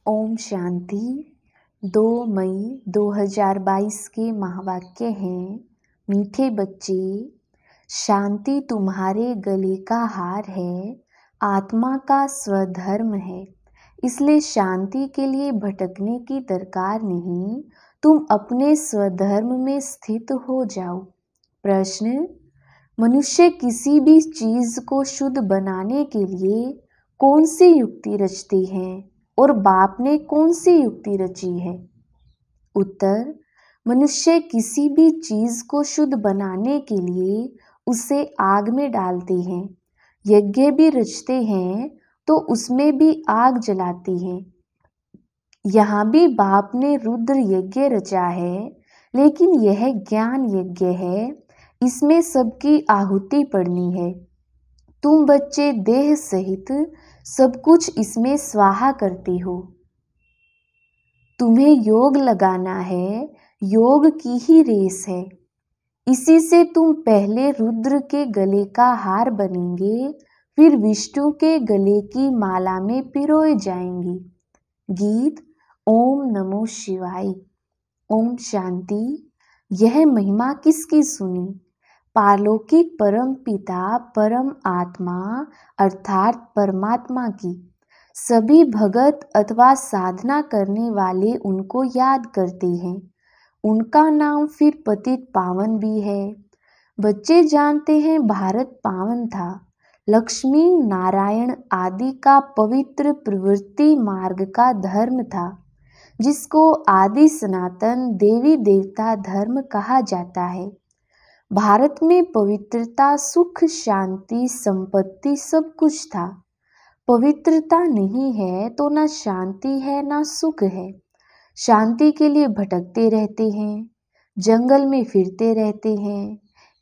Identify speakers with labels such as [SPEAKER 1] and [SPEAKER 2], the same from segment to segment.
[SPEAKER 1] ओम शांति। 2 मई 2022 के महावाक्य हैं, मीठे बच्चे, शांति तुम्हारे गले का हार है, आत्मा का स्वधर्म है, इसलिए शांति के लिए भटकने की दरकार नहीं, तुम अपने स्वधर्म में स्थित हो जाओ। प्रश्न: मनुष्य किसी भी चीज को शुद्ध बनाने के लिए कौन सी युक्ति रचते हैं और बाप ने कौन सी युक्ति रची है? उत्तर: मनुष्य किसी भी चीज को शुद्ध बनाने के लिए उसे आग में डालते हैं, यज्ञ भी रचते हैं तो उसमें भी आग जलाते हैं। यहाँ भी बाप ने रुद्र यज्ञ रचा है, लेकिन यह ज्ञान यज्ञ है, इसमें सबकी आहुति पड़नी है। तुम बच्चे देह सहित सब कुछ इसमें स्वाहा करते हो। तुम्हें योग लगाना है, योग की ही रेस है। इसी से तुम पहले रुद्र के गले का हार बनेंगे, फिर विष्णु के गले की माला में पिरोए जाएंगे। गीत ओम नमो शिवाय। ओम शांति। यह महिमा किसकी सुनी? पारलौकिक परम पिता परम आत्मा अर्थात परमात्मा की। सभी भगत अथवा साधना करने वाले उनको याद करते हैं। उनका नाम फिर पतित पावन भी है। बच्चे जानते हैं भारत पावन था। लक्ष्मी नारायण आदि का पवित्र प्रवृत्ति मार्ग का धर्म था, जिसको आदि सनातन देवी देवता धर्म कहा जाता है। भारत में पवित्रता, सुख, शांति, संपत्ति सब कुछ था। पवित्रता नहीं है तो ना शांति है ना सुख है। शांति के लिए भटकते रहते हैं, जंगल में फिरते रहते हैं।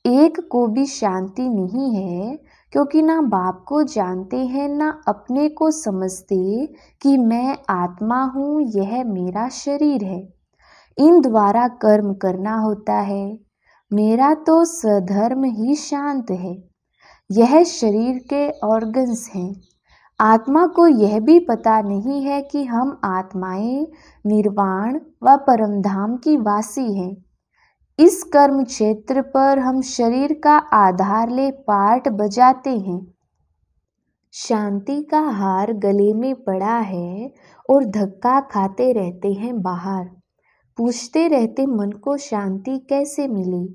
[SPEAKER 1] एक को भी शांति नहीं है, क्योंकि ना बाप को जानते हैं ना अपने को समझते कि मैं आत्मा हूँ, यह मेरा शरीर है। इन द्वारा कर्म करना होता है। मेरा तो स्वधर्म ही शांत है। यह शरीर के ऑर्गन्स हैं। आत्मा को यह भी पता नहीं है कि हम आत्माएं निर्वाण व परमधाम की वासी हैं। इस कर्म क्षेत्र पर हम शरीर का आधार ले पार्ट बजाते हैं। शांति का हार गले में पड़ा है और धक्का खाते रहते हैं बाहर। पूछते रहते मन को शांति कैसे मिली।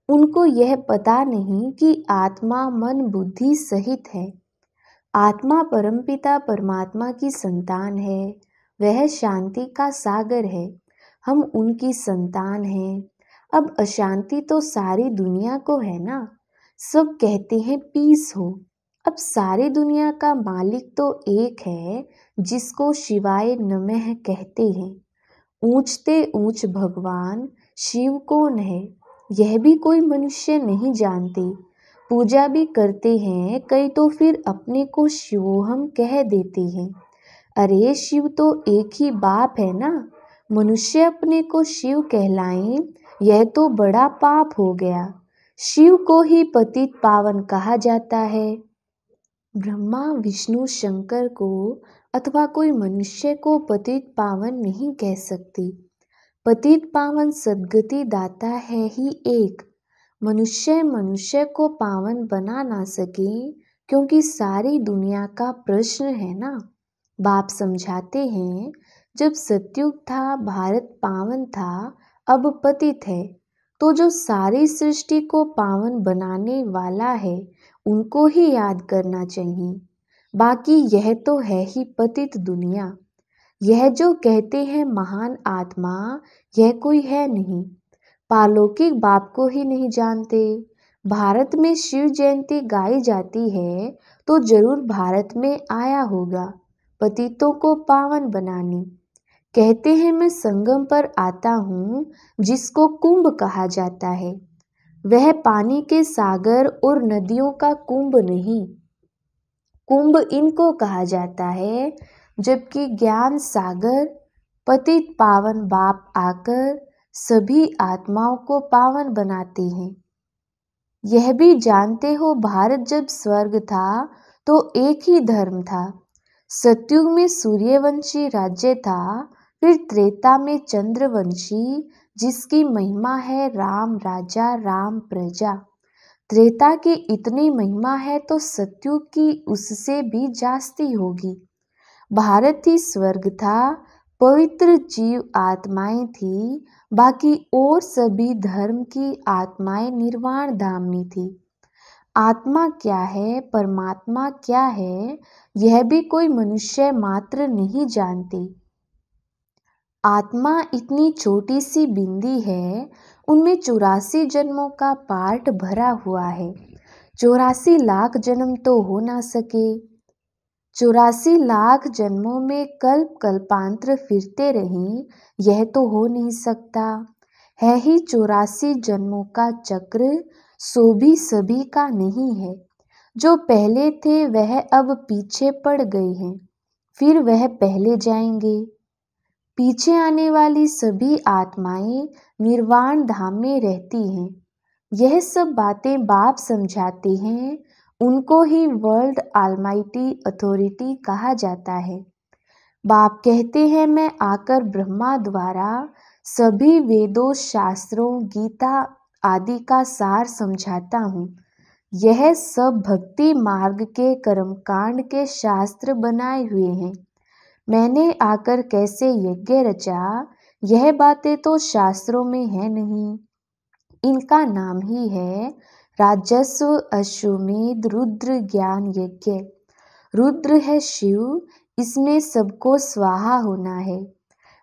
[SPEAKER 1] उनको यह पता नहीं कि आत्मा मन बुद्धि सहित है। आत्मा परमपिता परमात्मा की संतान है। वह शांति का सागर है। हम उनकी संतान हैं। अब अशांति तो सारी दुनिया को है ना। सब कहते हैं पीस हो। अब सारी दुनिया का मालिक तो एक है, जिसको शिवाय नमः कहते हैं। ऊंचते ऊंच भगवान शिव कौन है, यह भी कोई मनुष्य नहीं जानते। पूजा भी करते हैं कई तो फिर अपने को शिवोहम कह देते हैं। अरे शिव तो एक ही बाप है ना। मनुष्य अपने को शिव कहलाएं, यह तो बड़ा पाप हो गया। शिव को ही पतित पावन कहा जाता है। ब्रह्मा विष्णु शंकर को अथवा कोई मनुष्य को पतित पावन नहीं कह सकती। पतित पावन सद्गति दाता है ही एक। मनुष्य मनुष्य को पावन बना ना सके, क्योंकि सारी दुनिया का प्रश्न है ना। बाप समझाते हैं, जब सतयुग था भारत पावन था, अब पतित है। तो जो सारी सृष्टि को पावन बनाने वाला है, उनको ही याद करना चाहिए। बाकी यह तो है ही पतित दुनिया। यह जो कहते हैं महान आत्मा, यह कोई है नहीं। पारलौकिक बाप को ही नहीं जानते। भारत में शिव जयंती गाई जाती है तो जरूर भारत में आया होगा पतितों को पावन बनाने। कहते हैं मैं संगम पर आता हूँ, जिसको कुंभ कहा जाता है। वह पानी के सागर और नदियों का कुंभ नहीं। कुंभ इनको कहा जाता है, जबकि ज्ञान सागर पतित पावन बाप आकर सभी आत्माओं को पावन बनाते हैं। यह भी जानते हो, भारत जब स्वर्ग था तो एक ही धर्म था। सतयुग में सूर्यवंशी राज्य था, फिर त्रेता में चंद्रवंशी, जिसकी महिमा है राम राजा राम प्रजा। त्रेता की इतनी महिमा है तो सतयुग की उससे भी जास्ती होगी। भारत ही स्वर्ग था, पवित्र जीव आत्माएं थी, बाकी और सभी धर्म की आत्माएं निर्वाण धाम में थी। आत्मा क्या है, परमात्मा क्या है, यह भी कोई मनुष्य मात्र नहीं जानते। आत्मा इतनी छोटी सी बिंदी है, उनमें 84 जन्मों का पार्ट भरा हुआ है। 84 लाख जन्म तो हो ना सके। 84 लाख जन्मों में कल्प कल्पांतर फिरते रहें, यह तो हो नहीं सकता। है ही 84 जन्मों का चक्र, सो भी सभी का नहीं है। जो पहले थे वह अब पीछे पड़ गए हैं, फिर वह पहले जाएंगे। पीछे आने वाली सभी आत्माएं निर्वाण धाम में रहती हैं। यह सब बातें बाप समझाते हैं, उनको ही वर्ल्ड ऑलमाइटी अथॉरिटी कहा जाता है। बाप कहते हैं, मैं आकर ब्रह्मा द्वारा सभी वेदों, शास्त्रों, गीता आदि का सार समझाता हूँ। यह सब भक्ति मार्ग के कर्मकांड के शास्त्र बनाए हुए हैं। मैंने आकर कैसे यज्ञ रचा, यह बातें तो शास्त्रों में है नहीं। इनका नाम ही है राजस्व, अश्वमेध, रुद्र ज्ञान यज्ञ। रुद्र है शिव, इसमें सबको स्वाहा होना है।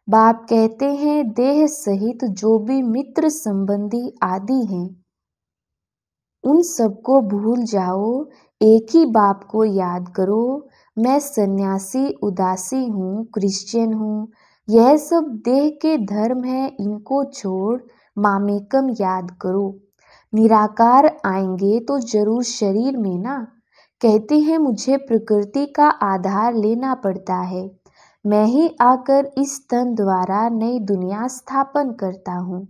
[SPEAKER 1] बाप कहते हैं, देह सहित जो भी मित्र संबंधी आदि हैं, उन सबको भूल जाओ, एक ही बाप को याद करो। मैं सन्यासी, उदासी हूँ, क्रिश्चियन हूँ, यह सब देह के धर्म है, इनको छोड़ मामेकम याद करो। निराकार आएंगे तो जरूर शरीर में ना। कहते हैं, मुझे प्रकृति का आधार लेना पड़ता है। मैं ही आकर इस तन द्वारा नई दुनिया स्थापन करता हूँ।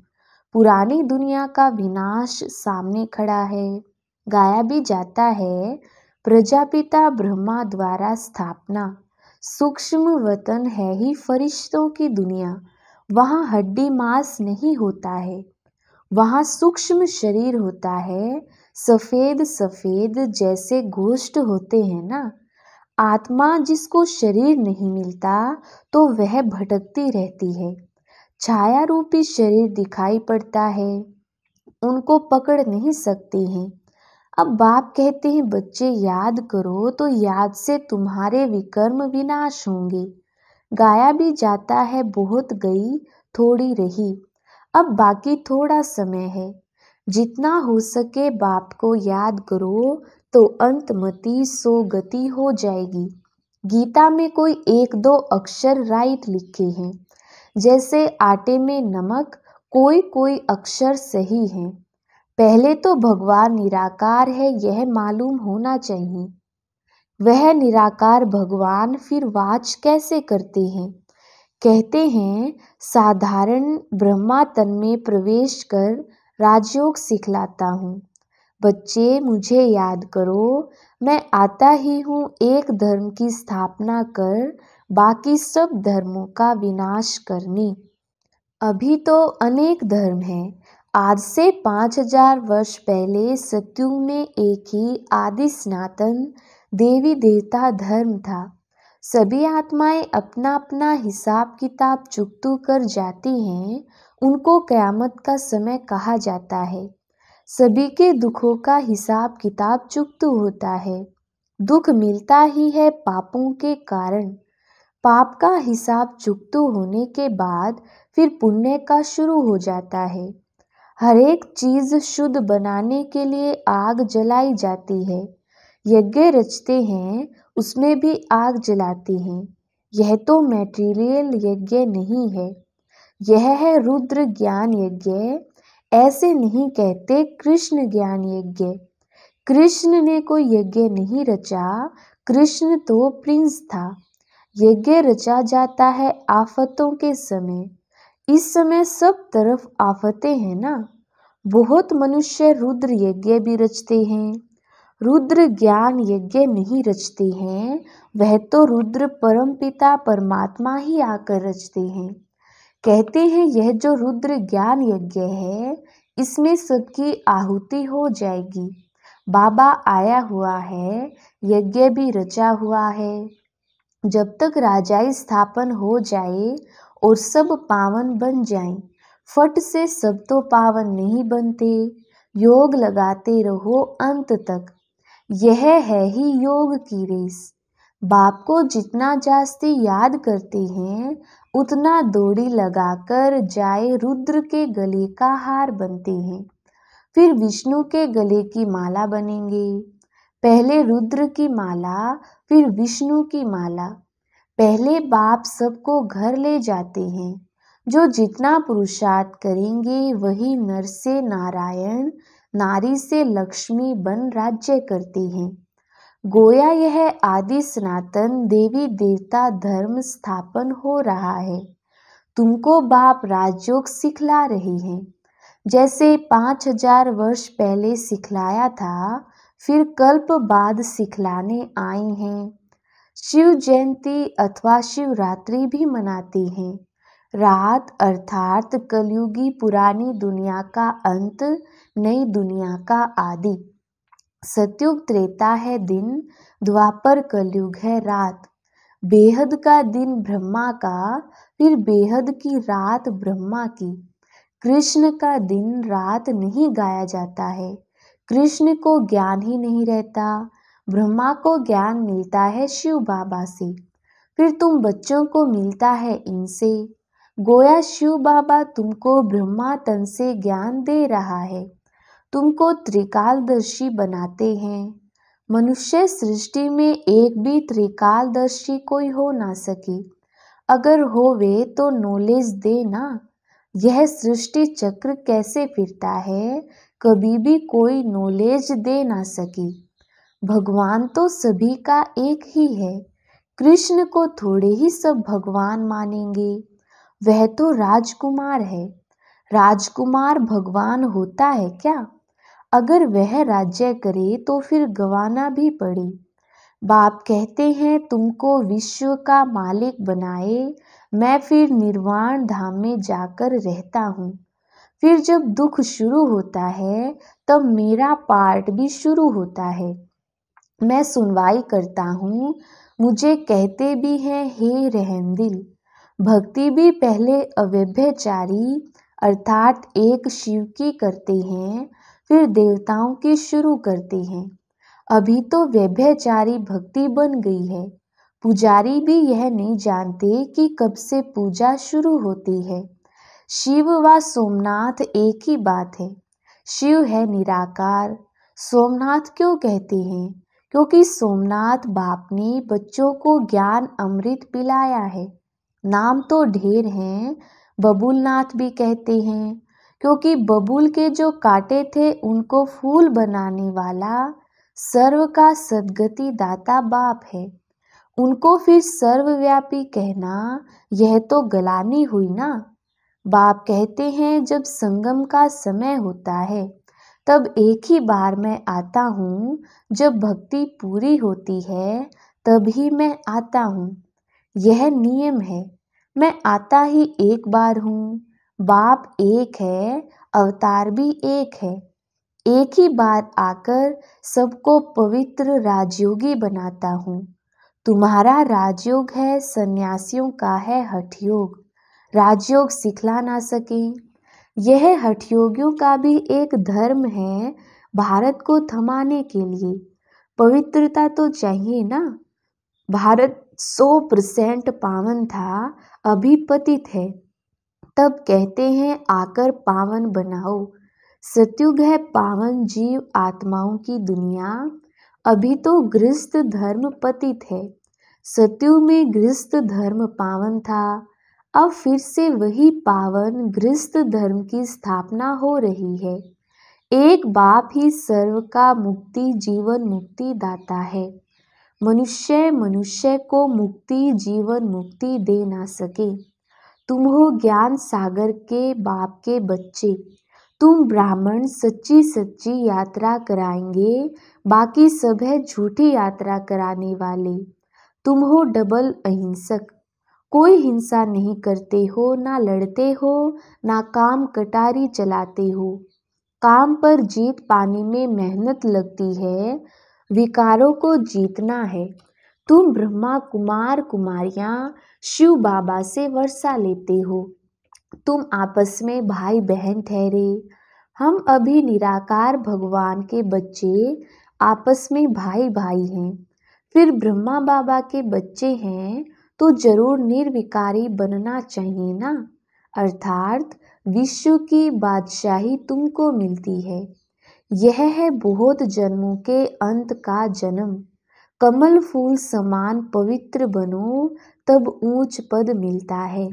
[SPEAKER 1] पुरानी दुनिया का विनाश सामने खड़ा है। गाया भी जाता है, प्रजापिता ब्रह्मा द्वारा स्थापना। सूक्ष्म वतन है ही फरिश्तों की दुनिया। वहाँ हड्डी मांस नहीं होता है, वहाँ सूक्ष्म शरीर होता है, सफेद सफेद जैसे गोश्त होते हैं ना। आत्मा जिसको शरीर नहीं मिलता तो वह भटकती रहती है। छाया रूपी शरीर दिखाई पड़ता है, उनको पकड़ नहीं सकते हैं। अब बाप कहते हैं, बच्चे याद करो तो याद से तुम्हारे विकर्म विनाश होंगे। गाया भी जाता है, बहुत गई थोड़ी रही, अब बाकी थोड़ा समय है। जितना हो सके बाप को याद करो तो अंतमति सो गति हो जाएगी। गीता में कोई 1-2 अक्षर राइट लिखे हैं, जैसे आटे में नमक, कोई कोई अक्षर सही है। पहले तो भगवान निराकार है, यह मालूम होना चाहिए। वह निराकार भगवान फिर वाच कैसे करते हैं? कहते हैं, साधारण ब्रह्मा तन में प्रवेश कर राजयोग सिखलाता हूँ। बच्चे मुझे याद करो, मैं आता ही हूँ एक धर्म की स्थापना कर बाकी सब धर्मों का विनाश करने। अभी तो अनेक धर्म हैं। आज से 5000 वर्ष पहले सतयुग में एक ही आदि सनातन देवी देवता धर्म था। सभी आत्माएं अपना अपना हिसाब किताब चुकतू कर जाती हैं, उनको कयामत का समय कहा जाता है। सभी के दुखों का हिसाब किताब चुकतू होता है। दुख मिलता ही है पापों के कारण। पाप का हिसाब चुकतू होने के बाद फिर पुण्य का शुरू हो जाता है। हर एक चीज शुद्ध बनाने के लिए आग जलाई जाती है। यज्ञ रचते हैं, उसमें भी आग जलाते हैं। यह तो मैटेरियल यज्ञ नहीं है, यह है रुद्र ज्ञान यज्ञ। ऐसे नहीं कहते कृष्ण ज्ञान यज्ञ। कृष्ण ने कोई यज्ञ नहीं रचा, कृष्ण तो प्रिंस था। यज्ञ रचा जाता है आफतों के समय। इस समय सब तरफ आफतें हैं ना। बहुत मनुष्य रुद्र यज्ञ भी रचते हैं। रुद्र ज्ञान यज्ञ नहीं रचते हैं, वह तो रुद्र परमपिता परमात्मा ही आकर रचते हैं। कहते हैं यह जो रुद्र ज्ञान यज्ञ है, इसमें सबकी आहुति हो जाएगी। बाबा आया हुआ है, यज्ञ भी रचा हुआ है। जब तक राजाई स्थापन हो जाए और सब पावन बन जाएं, फट से सब तो पावन नहीं बनते। योग लगाते रहो अंत तक, यह है ही योग की रेस। बाप को जितना जास्ती याद करते हैं, उतना दौड़ी लगाकर जाए रुद्र के गले का हार बनते हैं। फिर विष्णु के गले की माला बनेंगे। पहले रुद्र की माला, फिर विष्णु की माला। पहले बाप सबको घर ले जाते हैं। जो जितना पुरुषार्थ करेंगे, वही नर से नारायण, नारी से लक्ष्मी बन राज्य करते हैं। गोया यह आदि सनातन देवी देवता धर्म स्थापन हो रहा है। तुमको बाप राजयोग सिखला रहे हैं, जैसे 5000 वर्ष पहले सिखलाया था, फिर कल्प बाद सिखलाने आए हैं। शिव जयंती अथवा शिवरात्रि भी मनाते हैं। रात अर्थात कलयुगी पुरानी दुनिया का अंत, नई दुनिया का आदि। सतयुग त्रेता है दिन, द्वापर कलयुग है रात। बेहद का दिन ब्रह्मा का, फिर बेहद की रात ब्रह्मा की। कृष्ण का दिन रात नहीं गाया जाता है, कृष्ण को ज्ञान ही नहीं रहता। ब्रह्मा को ज्ञान मिलता है शिव बाबा से, फिर तुम बच्चों को मिलता है इनसे। गोया शिव बाबा तुमको ब्रह्मा तन से ज्ञान दे रहा है, तुमको त्रिकालदर्शी बनाते हैं। मनुष्य सृष्टि में एक भी त्रिकालदर्शी कोई हो ना सके। अगर होवे तो नॉलेज दे ना। यह सृष्टि चक्र कैसे फिरता है, कभी भी कोई नॉलेज दे ना सकी। भगवान तो सभी का एक ही है, कृष्ण को थोड़े ही सब भगवान मानेंगे। वह तो राजकुमार है, राजकुमार भगवान होता है क्या? अगर वह राज्य करे तो फिर गवाना भी पड़े। बाप कहते हैं तुमको विश्व का मालिक बनाए, मैं फिर निर्वाण धाम में जाकर रहता हूँ। फिर जब दुख शुरू होता है, तब मेरा पार्ट भी शुरू होता है। मैं सुनवाई करता हूँ, मुझे कहते भी हैं हे रहमदिल। भक्ति भी पहले अव्यभिचारी अर्थात एक शिव की करते हैं, फिर देवताओं की शुरू करते हैं। अभी तो व्यभिचारी भक्ति बन गई है। पुजारी भी यह नहीं जानते कि कब से पूजा शुरू होती है। शिव व सोमनाथ एक ही बात है। शिव है निराकार। सोमनाथ क्यों कहते हैं? क्योंकि सोमनाथ बाप ने बच्चों को ज्ञान अमृत पिलाया है। नाम तो ढेर हैं, बबुलनाथ भी कहते हैं, क्योंकि बबुल के जो कांटे थे उनको फूल बनाने वाला सर्व का सद्गति दाता बाप है। उनको फिर सर्वव्यापी कहना, यह तो गलानी हुई ना। बाप कहते हैं जब संगम का समय होता है, तब एक ही बार मैं आता हूँ। जब भक्ति पूरी होती है, तभी मैं आता हूँ। यह नियम है, मैं आता ही एक बार हूँ। बाप एक है, अवतार भी एक है। एक ही बार आकर सबको पवित्र राजयोगी बनाता हूँ। तुम्हारा राजयोग है, सन्यासियों का है हठयोग। राजयोग सिखला ना सके। यह हठयोगियों का भी एक धर्म है, भारत को थमाने के लिए। पवित्रता तो चाहिए ना। भारत 100% पावन था, अभी पतित है। तब कहते हैं आकर पावन बनाओ। सतयुग है पावन जीव आत्माओं की दुनिया। अभी तो गृहस्थ धर्म पतित है। सतयुग में गृहस्थ धर्म पावन था। अब फिर से वही पावन गृहस्थ धर्म की स्थापना हो रही है। एक बाप ही सर्व का मुक्ति जीवन मुक्ति दाता है। मनुष्य मनुष्य को मुक्ति जीवन मुक्ति दे ना सके। तुम हो ज्ञान सागर के बाप के बच्चे। तुम ब्राह्मण सच्ची सच्ची यात्रा कराएंगे, बाकी सब है झूठी यात्रा कराने वाले। तुम हो डबल अहिंसक, कोई हिंसा नहीं करते हो, ना लड़ते हो, ना काम कटारी चलाते हो। काम पर जीत पाने में मेहनत लगती है, विकारों को जीतना है। तुम ब्रह्मा कुमार कुमारियां शिव बाबा से वर्षा लेते हो। तुम आपस में भाई बहन ठहरे। हम अभी निराकार भगवान के बच्चे आपस में भाई भाई हैं। फिर ब्रह्मा बाबा के बच्चे हैं तो जरूर निर्विकारी बनना चाहिए ना। अर्थात विश्व की बादशाही तुमको मिलती है। यह है बहुत जन्मों के अंत का जन्म। कमल फूल समान पवित्र बनो, तब ऊंच पद मिलता है।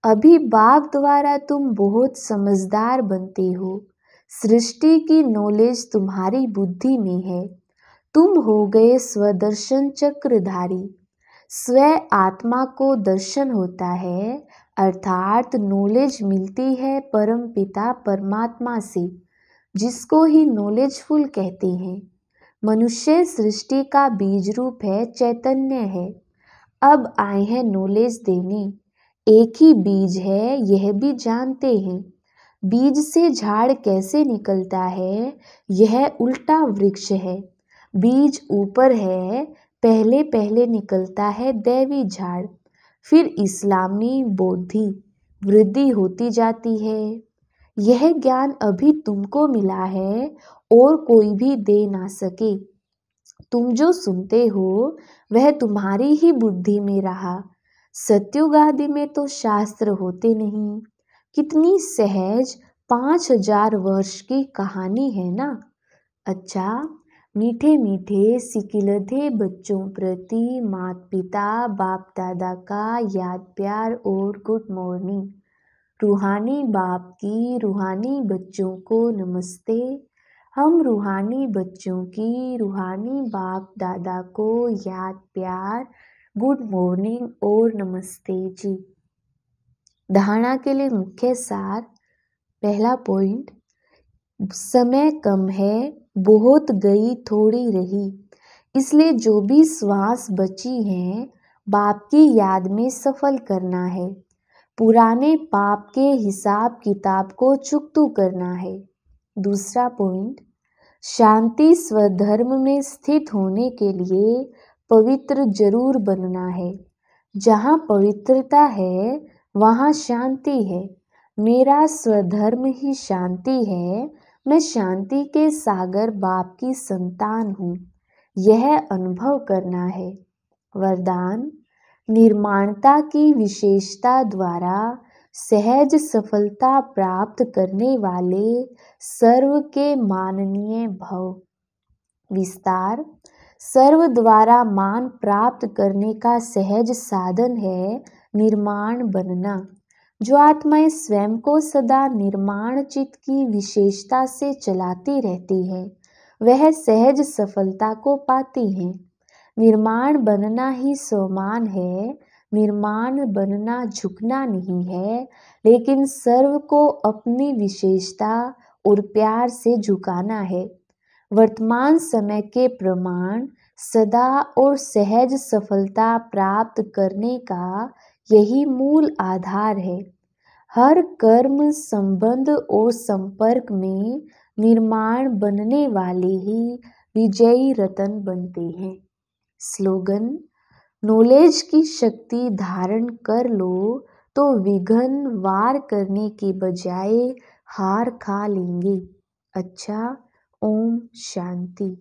[SPEAKER 1] अभी बाप द्वारा तुम बहुत समझदार बनते हो। सृष्टि की नॉलेज तुम्हारी बुद्धि में है। तुम हो गए स्वदर्शन चक्रधारी। स्व आत्मा को दर्शन होता है, अर्थात नॉलेज मिलती है परम पिता परमात्मा से, जिसको ही नॉलेजफुल कहते हैं। मनुष्य सृष्टि का बीज रूप है, चैतन्य है। अब आए हैं नॉलेज देने। एक ही बीज है, यह भी जानते हैं। बीज से झाड़ कैसे निकलता है, यह उल्टा वृक्ष है। बीज ऊपर है, पहले पहले निकलता है दैवी झाड़, फिर इस्लामी बौद्धि वृद्धि होती जाती है। यह ज्ञान अभी तुमको मिला है और कोई भी दे ना सके। तुम जो सुनते हो वह तुम्हारी ही बुद्धि में रहा। सत्युग आदि में तो शास्त्र होते नहीं। कितनी सहज 5000 वर्ष की कहानी है ना। अच्छा, मीठे मीठे सिकिलधे बच्चों प्रति माता पिता बाप दादा का याद प्यार और गुड मॉर्निंग। रूहानी बाप की रूहानी बच्चों को नमस्ते। हम रूहानी बच्चों की रूहानी बाप दादा को याद प्यार, गुड मॉर्निंग और नमस्ते जी। धारणा के लिए मुख्य सार। पहला पॉइंट, समय कम है, बहुत गई थोड़ी रही, इसलिए जो भी श्वास बची हैं बाप की याद में सफल करना है। पुराने पाप के हिसाब किताब को चुकतू करना है। दूसरा पॉइंट, शांति स्वधर्म में स्थित होने के लिए पवित्र जरूर बनना है। जहाँ पवित्रता है वहाँ शांति है। मेरा स्वधर्म ही शांति है। मैं शांति के सागर बाप की संतान हूँ, यह अनुभव करना है। वरदान, निर्माणता की विशेषता द्वारा सहज सफलता प्राप्त करने वाले सर्व के माननीय भव। विस्तार, सर्व द्वारा मान प्राप्त करने का सहज साधन है निर्माण बनना। जो आत्माएं स्वयं को सदा निर्माण चित्त की विशेषता से चलाती रहती है वह सहज सफलता को पाती हैं। निर्माण बनना ही स्वमान है। निर्माण बनना झुकना नहीं है, लेकिन सर्व को अपनी विशेषता और प्यार से झुकाना है। वर्तमान समय के प्रमाण सदा और सहज सफलता प्राप्त करने का यही मूल आधार है। हर कर्म संबंध और संपर्क में निर्माण बनने वाले ही विजयी रतन बनते हैं। स्लोगन, नॉलेज की शक्ति धारण कर लो तो विघ्न वार करने के बजाय हार खा लेंगे। अच्छा, ओम शांति।